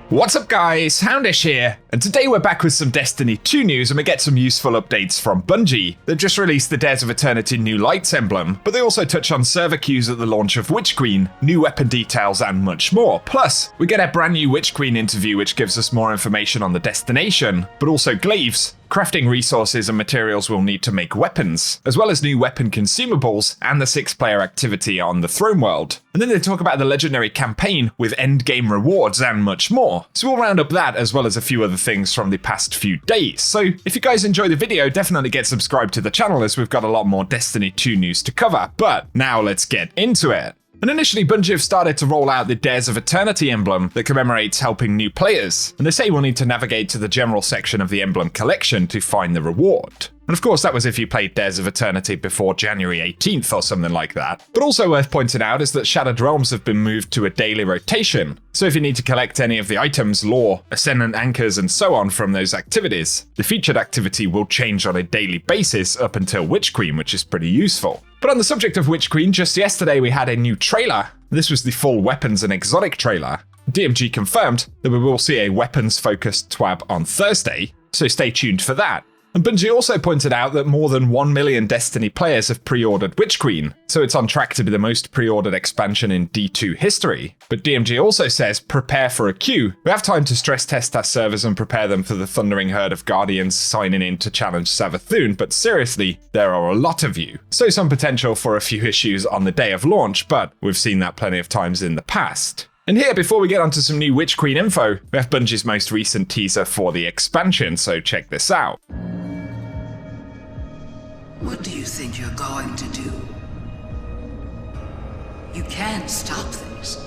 What's up guys, Houndish here, and today we're back with some Destiny 2 news and we get some useful updates from Bungie. They've just released the Dares of Eternity new lights emblem, but they also touch on server queues at the launch of Witch Queen, new weapon details and much more. Plus, we get a brand new Witch Queen interview which gives us more information on the destination, but also glaives, crafting resources and materials we'll need to make weapons, as well as new weapon consumables and the 6-player activity on the Throne World. And then they talk about the legendary campaign with endgame rewards and much more. So we'll round up that as well as a few other things from the past few days. So if you guys enjoy the video, definitely get subscribed to the channel as we've got a lot more Destiny 2 news to cover. But now let's get into it. And initially, Bungie have started to roll out the Dares of Eternity emblem that commemorates helping new players, and they say we'll need to navigate to the general section of the emblem collection to find the reward. And of course, that was if you played Dares of Eternity before January 18th or something like that. But also worth pointing out is that Shattered Realms have been moved to a daily rotation, so if you need to collect any of the items, lore, Ascendant Anchors and so on from those activities, the featured activity will change on a daily basis up until Witch Queen, which is pretty useful. But on the subject of Witch Queen, just yesterday we had a new trailer. This was the full weapons and exotic trailer. DMG confirmed that we will see a weapons-focused TWAB on Thursday, so stay tuned for that. And Bungie also pointed out that more than 1 million Destiny players have pre-ordered Witch Queen, so it's on track to be the most pre-ordered expansion in D2 history. But DMG also says, prepare for a queue. We have time to stress test our servers and prepare them for the thundering herd of Guardians signing in to challenge Savathûn, but seriously, there are a lot of you. So some potential for a few issues on the day of launch, but we've seen that plenty of times in the past. And here, before we get onto some new Witch Queen info, we have Bungie's most recent teaser for the expansion, so check this out. What do you think you're going to do? You can't stop this.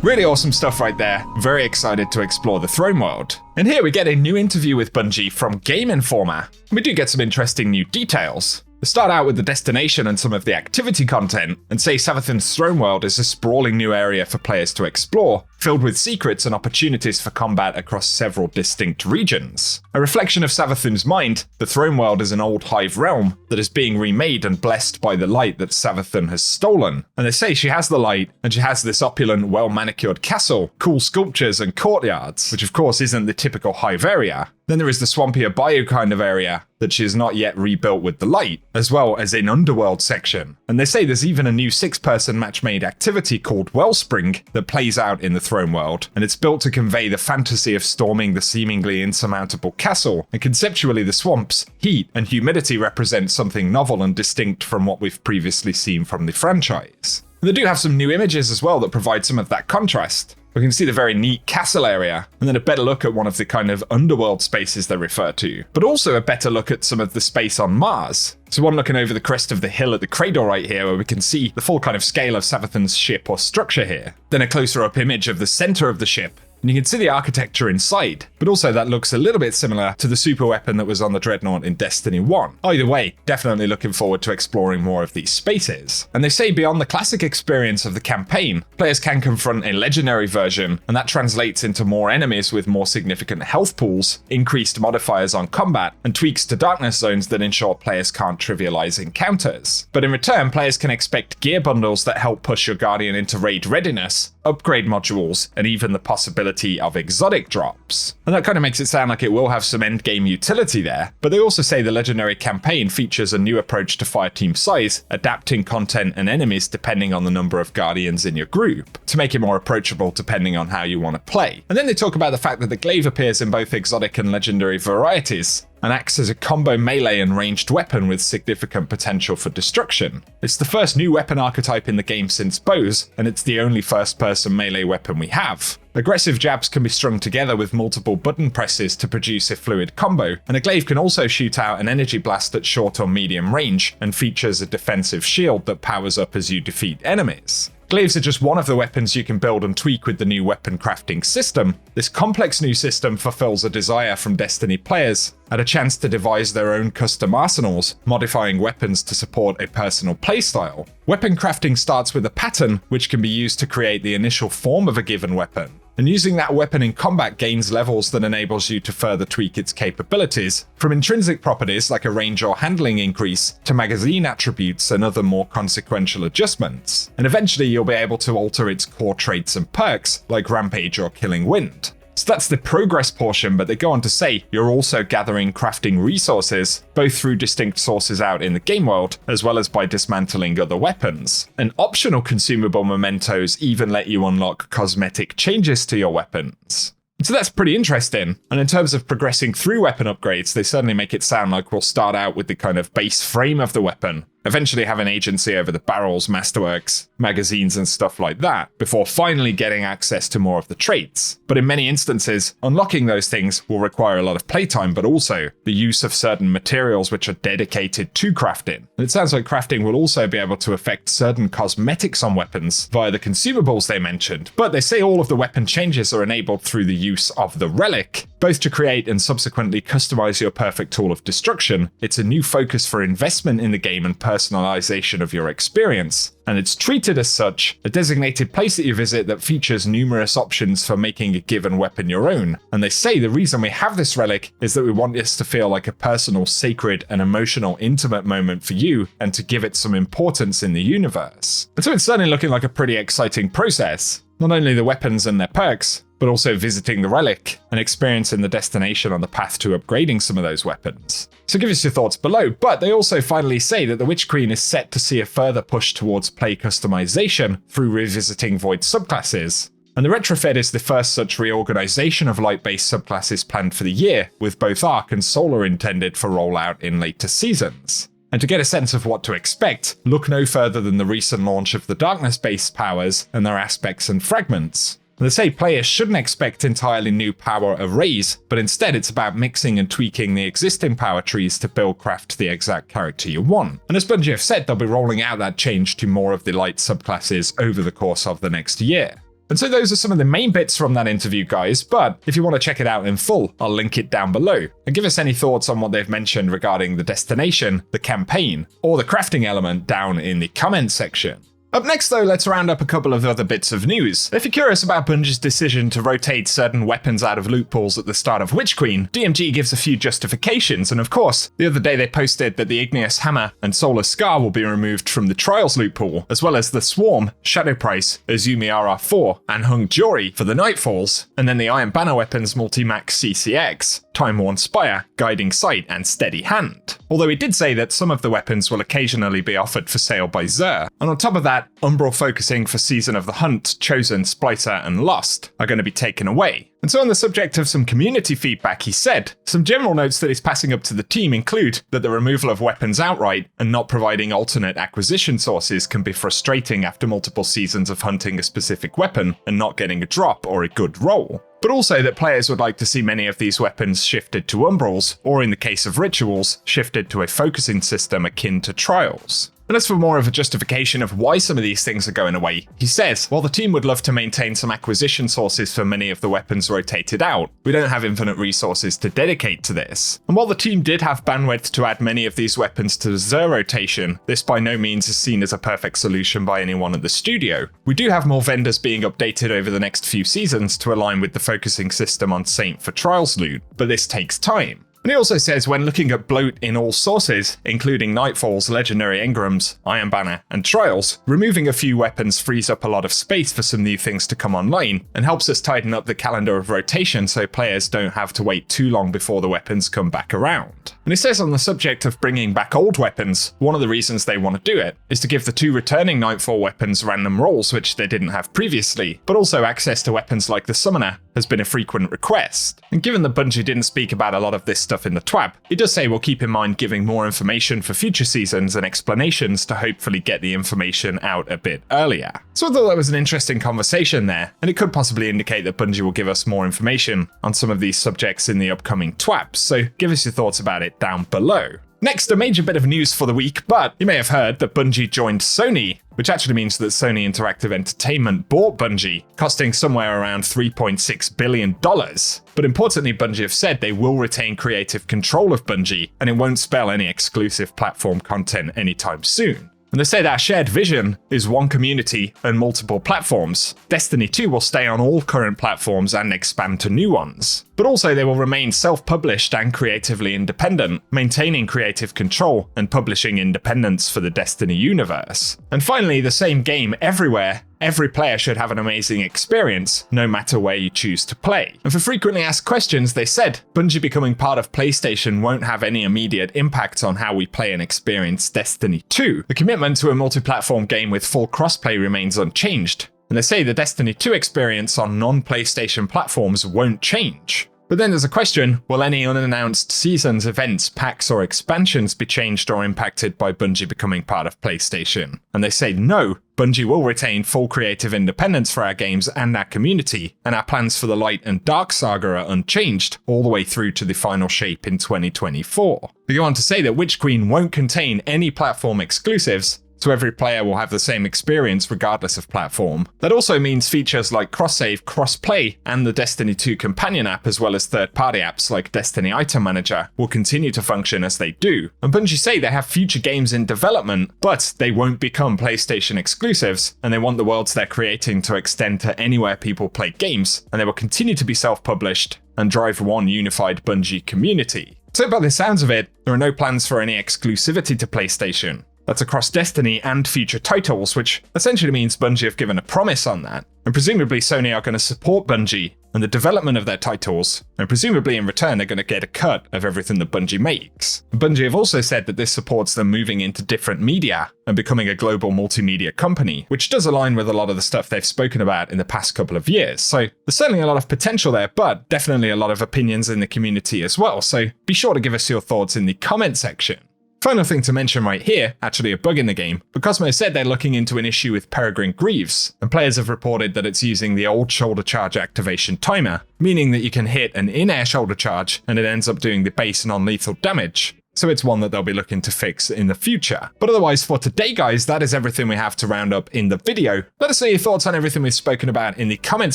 Really awesome stuff right there. Very excited to explore the Throne World. And here we get a new interview with Bungie from Game Informer. We do get some interesting new details. They start out with the destination and some of the activity content, and say Savathûn's Throne World is a sprawling new area for players to explore, filled with secrets and opportunities for combat across several distinct regions. A reflection of Savathûn's mind, the Throne World is an old hive realm that is being remade and blessed by the light that Savathûn has stolen. And they say she has the light, and she has this opulent, well-manicured castle, cool sculptures and courtyards, which of course isn't the typical hive area. Then there is the swampier bayou kind of area that she has not yet rebuilt with the light, as well as an underworld section. And they say there's even a new 6-person match-made activity called Wellspring that plays out in the Throne World, and it's built to convey the fantasy of storming the seemingly insurmountable castle, and conceptually the swamps, heat, and humidity represent something novel and distinct from what we've previously seen from the franchise. And they do have some new images as well that provide some of that contrast. We can see the very neat castle area, and then a better look at one of the kind of underworld spaces they refer to, but also a better look at some of the space on Mars. So one looking over the crest of the hill at the cradle right here, where we can see the full kind of scale of Savathûn's ship or structure here. Then a closer up image of the center of the ship, and you can see the architecture inside, but also that looks a little bit similar to the super weapon that was on the Dreadnought in Destiny 1. Either way, definitely looking forward to exploring more of these spaces. And they say beyond the classic experience of the campaign, players can confront a legendary version, and that translates into more enemies with more significant health pools, increased modifiers on combat, and tweaks to darkness zones that ensure players can't trivialize encounters. But in return, players can expect gear bundles that help push your Guardian into raid readiness, upgrade modules, and even the possibility of exotic drops. And that kind of makes it sound like it will have some endgame utility there, but they also say the legendary campaign features a new approach to fireteam size, adapting content and enemies depending on the number of Guardians in your group, to make it more approachable depending on how you want to play. And then they talk about the fact that the glaive appears in both exotic and legendary varieties, and acts as a combo melee and ranged weapon with significant potential for destruction. It's the first new weapon archetype in the game since bows, and it's the only first-person melee weapon we have. Aggressive jabs can be strung together with multiple button presses to produce a fluid combo, and a glaive can also shoot out an energy blast at short or medium range, and features a defensive shield that powers up as you defeat enemies. Glaives are just one of the weapons you can build and tweak with the new weapon crafting system. This complex new system fulfills a desire from Destiny players at a chance to devise their own custom arsenals, modifying weapons to support a personal playstyle. Weapon crafting starts with a pattern, which can be used to create the initial form of a given weapon. and using that weapon in combat gains levels that enables you to further tweak its capabilities, from intrinsic properties like a range or handling increase to magazine attributes and other more consequential adjustments. And eventually you'll be able to alter its core traits and perks like Rampage or Killing Wind. So that's the progress portion, but they go on to say you're also gathering crafting resources, both through distinct sources out in the game world, as well as by dismantling other weapons. And optional consumable mementos even let you unlock cosmetic changes to your weapons. So that's pretty interesting. And in terms of progressing through weapon upgrades, they certainly make it sound like we'll start out with the kind of base frame of the weapon, eventually have an agency over the barrels, masterworks, magazines and stuff like that, before finally getting access to more of the traits. But in many instances, unlocking those things will require a lot of playtime, but also the use of certain materials which are dedicated to crafting. And it sounds like crafting will also be able to affect certain cosmetics on weapons via the consumables they mentioned, but they say all of the weapon changes are enabled through the use of the Relic, both to create and subsequently customize your perfect tool of destruction. It's a new focus for investment in the game and personalization of your experience, and it's treated as such, a designated place that you visit that features numerous options for making a given weapon your own. And they say the reason we have this relic is that we want this to feel like a personal, sacred, and emotional, intimate moment for you, and to give it some importance in the universe. And so it's certainly looking like a pretty exciting process. Not only the weapons and their perks, but also visiting the relic and experiencing the destination on the path to upgrading some of those weapons. So give us your thoughts below, but they also finally say that the Witch Queen is set to see a further push towards play customization through revisiting Void subclasses. And the Retrofed is the first such reorganization of light-based subclasses planned for the year, with both Arc and Solar intended for rollout in later seasons. And to get a sense of what to expect, look no further than the recent launch of the Darkness-based powers and their aspects and fragments. They say players shouldn't expect entirely new power arrays, but instead it's about mixing and tweaking the existing power trees to build craft the exact character you want. And as Bungie have said, they'll be rolling out that change to more of the light subclasses over the course of the next year. And so those are some of the main bits from that interview, guys, but if you want to check it out in full, I'll link it down below. And give us any thoughts on what they've mentioned regarding the destination, the campaign, or the crafting element down in the comments section. Up next though, let's round up a couple of other bits of news. If you're curious about Bungie's decision to rotate certain weapons out of loot pools at the start of Witch Queen, DMG gives a few justifications, and of course, the other day they posted that the Igneous Hammer and Solar Scar will be removed from the Trials loot pool, as well as the Swarm, Shadow Price, Azumi RR4, and Hung Jury for the Nightfalls, and then the Iron Banner weapons Multi-Max CCX, Time-Worn Spire, Guiding Sight, and Steady Hand. Although he did say that some of the weapons will occasionally be offered for sale by Xur, and on top of that, Umbral focusing for Season of the Hunt, Chosen, Splicer, and Lost are going to be taken away. And so on the subject of some community feedback, he said, some general notes that he's passing up to the team include that the removal of weapons outright and not providing alternate acquisition sources can be frustrating after multiple seasons of hunting a specific weapon and not getting a drop or a good roll. But also that players would like to see many of these weapons shifted to Umbrals, or in the case of Rituals, shifted to a focusing system akin to Trials. And as for more of a justification of why some of these things are going away, he says, while the team would love to maintain some acquisition sources for many of the weapons rotated out, we don't have infinite resources to dedicate to this. And while the team did have bandwidth to add many of these weapons to the Xur rotation, this by no means is seen as a perfect solution by anyone at the studio. We do have more vendors being updated over the next few seasons to align with the focusing system on Saint for Trials loot, but this takes time. And he also says when looking at bloat in all sources, including Nightfalls, Legendary Engrams, Iron Banner, and Trials, removing a few weapons frees up a lot of space for some new things to come online, and helps us tighten up the calendar of rotation so players don't have to wait too long before the weapons come back around. And he says on the subject of bringing back old weapons, one of the reasons they want to do it is to give the two returning Nightfall weapons random rolls which they didn't have previously, but also access to weapons like the Summoner has been a frequent request. And given that Bungie didn't speak about a lot of this stuff in the TWAB, he does say we'll keep in mind giving more information for future seasons and explanations to hopefully get the information out a bit earlier. So I thought that was an interesting conversation there, and it could possibly indicate that Bungie will give us more information on some of these subjects in the upcoming TWABs, so give us your thoughts about it down below. Next, a major bit of news for the week, but you may have heard that Bungie joined Sony, which actually means that Sony Interactive Entertainment bought Bungie, costing somewhere around $3.6 billion. But importantly, Bungie have said they will retain creative control of Bungie, and it won't spell any exclusive platform content anytime soon. And they say that shared vision is one community and multiple platforms. Destiny 2 will stay on all current platforms and expand to new ones. But also they will remain self-published and creatively independent, maintaining creative control and publishing independence for the Destiny universe. And finally, the same game everywhere. Every player should have an amazing experience, no matter where you choose to play. And for frequently asked questions, they said, Bungie becoming part of PlayStation won't have any immediate impact on how we play and experience Destiny 2. The commitment to a multi-platform game with full crossplay remains unchanged. And they say the Destiny 2 experience on non-PlayStation platforms won't change. But then there's a question, will any unannounced seasons, events, packs or expansions be changed or impacted by Bungie becoming part of PlayStation? And they say no, Bungie will retain full creative independence for our games and our community, and our plans for the Light and Dark saga are unchanged all the way through to the final shape in 2024. They go on to say that Witch Queen won't contain any platform exclusives, so every player will have the same experience regardless of platform. That also means features like cross-save, cross-play, and the Destiny 2 companion app, as well as third-party apps like Destiny Item Manager, will continue to function as they do. And Bungie say they have future games in development, but they won't become PlayStation exclusives, and they want the worlds they're creating to extend to anywhere people play games, and they will continue to be self-published and drive one unified Bungie community. So by the sounds of it, there are no plans for any exclusivity to PlayStation. That's across Destiny and future titles, which essentially means Bungie have given a promise on that. And presumably Sony are going to support Bungie and the development of their titles, and presumably in return they're going to get a cut of everything that Bungie makes. And Bungie have also said that this supports them moving into different media and becoming a global multimedia company, which does align with a lot of the stuff they've spoken about in the past couple of years. So there's certainly a lot of potential there, but definitely a lot of opinions in the community as well. So be sure to give us your thoughts in the comment section. Final thing to mention right here, actually a bug in the game, but Cosmo said they're looking into an issue with Peregrine Greaves, and players have reported that it's using the old shoulder charge activation timer, meaning that you can hit an in-air shoulder charge and it ends up doing the base non-lethal damage. So it's one that they'll be looking to fix in the future. But otherwise for today guys, that is everything we have to round up in the video. Let us know your thoughts on everything we've spoken about in the comment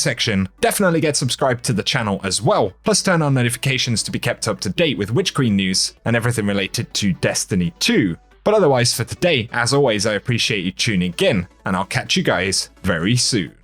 section. Definitely get subscribed to the channel as well. Plus turn on notifications to be kept up to date with Witch Queen news and everything related to Destiny 2. But otherwise for today, as always, I appreciate you tuning in and I'll catch you guys very soon.